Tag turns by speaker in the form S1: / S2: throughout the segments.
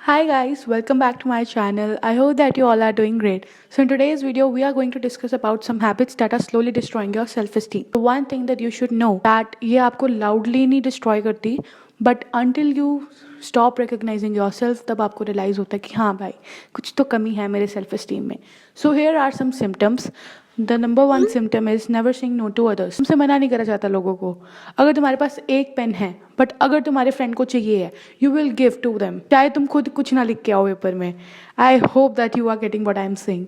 S1: Hi guys, welcome back to my channel. I hope that you all are doing great. So in today's video, we are going to discuss about some habits that are slowly destroying your self-esteem. The one thing that you should know that ये आपको loudly नहीं destroy करती, but until you stop recognizing yourself, तब आपको realize होता है कि हाँ भाई कुछ तो कमी है मेरे self-esteem में. So here are some symptoms. The number one symptom is never saying no to others. तुमसे मना नहीं करा जाता लोगों को. अगर तुम्हारे पास एक पेन है बट अगर तुम्हारे फ्रेंड को चाहिए है you will give to them, चाहे तुम खुद कुछ ना लिख के आओ पेपर में. I hope that you are getting what I am saying.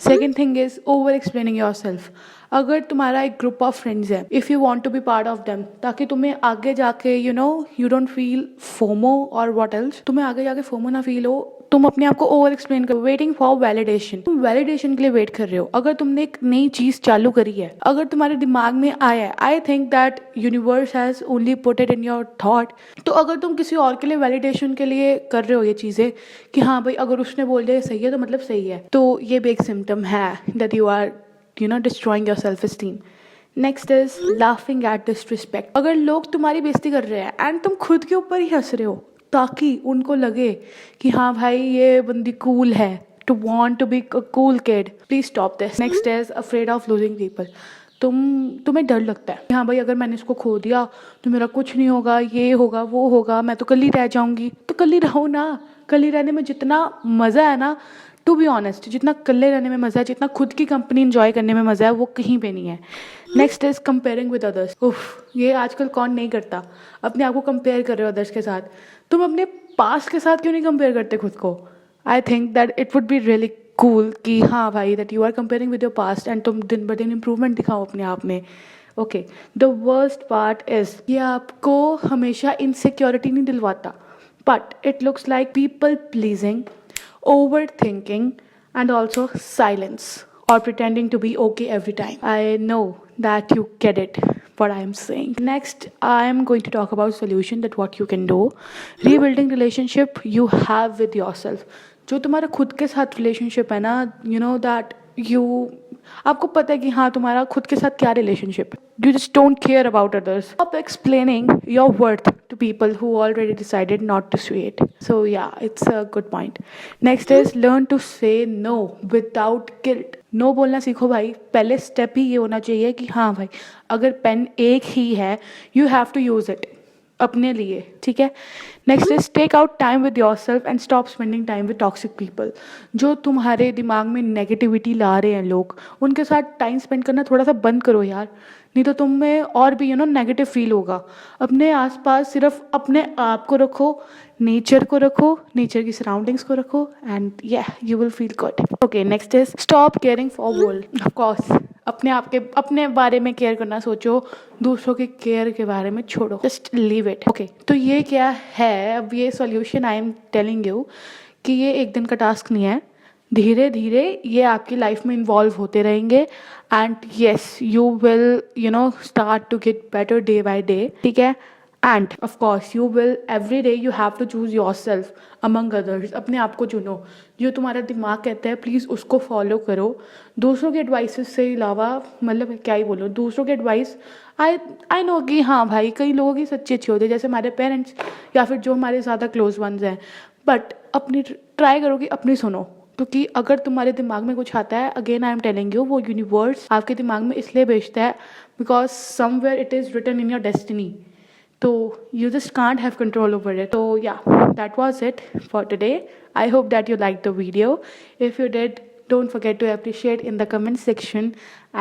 S1: Second thing is over explaining your self. अगर तुम्हारा एक ग्रुप ऑफ फ्रेंड्स है, if you want to be part of them, ताकि तुम्हें आगे जाके यू डोंट फील फोमो और what else, तुम्हें आगे जाके फोमो ना फील हो, तुम अपने आप को ओवर एक्सप्लेन करो. Waiting for validation. तुम वैलिडेशन के लिए वेट कर रहे हो. अगर तुमने एक नई चीज चालू करी है, अगर तुम्हारे दिमाग में आया है, आई think that universe has only put it in your thought. तो अगर तुम किसी और के लिए वैलिडेशन के लिए कर रहे हो ये चीजें कि हाँ भाई अगर उसने बोल दिया सही है तो मतलब सही है, तो ये भी एक सिम्टम है that you are destroying your self-esteem. Next is laughing at disrespect. अगर लोग तुम्हारी बेइज्जती कर रहे हैं एंड तुम खुद के ऊपर ही हंस रहे हो ताकि उनको लगे कि हाँ भाई ये बंदी कूल है, to want to be a cool kid, please stop this. Next is afraid of losing people. तुम्हें डर लगता है कि हाँ भाई अगर मैंने इसको खो दिया तो मेरा कुछ नहीं होगा, ये होगा वो होगा, मैं तो कल ही रह जाऊंगी. तो कल ही रहो ना. कल ही रहने में जितना मज़ा है ना, टू बी ऑनेस्ट, जितना अकेले रहने में मज़ा है, जितना खुद की कंपनी इंजॉय करने में मज़ा है, वो कहीं पे नहीं है. Next is comparing with others. उफ, ये आजकल कौन नहीं करता. अपने आप को कंपेयर कर रहे हो अदर्स के साथ. तुम अपने पास्ट के साथ क्यों नहीं कंपेयर करते खुद को. I think that it would be really cool कि हाँ भाई that you are comparing with your past and तुम दिन ब दिन इम्प्रूवमेंट दिखाओ अपने आप में. Okay, the worst part is ये आपको हमेशा इनसिक्योरिटी नहीं दिलवाता, but it looks like people pleasing, overthinking, and also silence or pretending to be okay every time. I know that you get it what I am saying. Next, I am going to talk about solution that what you can do. Rebuilding relationship you have with yourself. जो तुम्हारा खुद के साथ relationship है ना, that आपको पता है कि हाँ तुम्हारा खुद के साथ क्या रिलेशनशिप है. You just don't care about others. Stop explaining your worth to people who already decided not to see it. So yeah, it's a good point. Next is learn to say no without guilt. No बोलना सीखो भाई. पहले step ही ये होना चाहिए कि हाँ भाई अगर पेन एक ही है you have to use it अपने लिए, ठीक है. Next is take out time with your self and stop spending time with toxic people. जो तुम्हारे दिमाग में नेगेटिविटी ला रहे हैं लोग, उनके साथ टाइम स्पेंड करना थोड़ा सा बंद करो यार. नहीं तो तुम में और भी नेगेटिव फील होगा. अपने आसपास सिर्फ अपने आप को रखो, नेचर को रखो, नेचर की सराउंडिंग्स को रखो, and you will feel good. Okay, next is stop caring for world. Of course अपने बारे में केयर करना सोचो, दूसरों के केयर के बारे में छोड़ो. Just leave it. ओके, तो ये क्या है अब ये solution I am telling you कि ये एक दिन का टास्क नहीं है. धीरे धीरे ये आपकी लाइफ में इन्वॉल्व होते रहेंगे and yes you will start to get better day by day, ठीक है. And of course you will every day you have to choose your self among others. अपने आप को चुनो. जो तुम्हारा दिमाग कहता है प्लीज़ उसको फॉलो करो. दूसरों के एडवाइसेस से अलावा मतलब क्या ही बोलो, दूसरों के एडवाइस आई नो कि हाँ भाई कई लोगों की सच्ची अच्छी होती है, जैसे हमारे पेरेंट्स या फिर जो हमारे ज़्यादा क्लोज वंस हैं, बट अपनी ट्राई करो कि अपनी सुनो. क्योंकि अगर तुम्हारे दिमाग में कुछ आता है, again I am telling you, वो यूनिवर्स आपके दिमाग में इसलिए भेजता है because somewhere it is written in your destiny. So you just can't have control over it. So yeah, that was it for today. I hope that you liked the video. If you did, don't forget to appreciate in the comment section.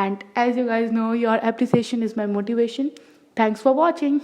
S1: And as you guys know, your appreciation is my motivation. Thanks for watching.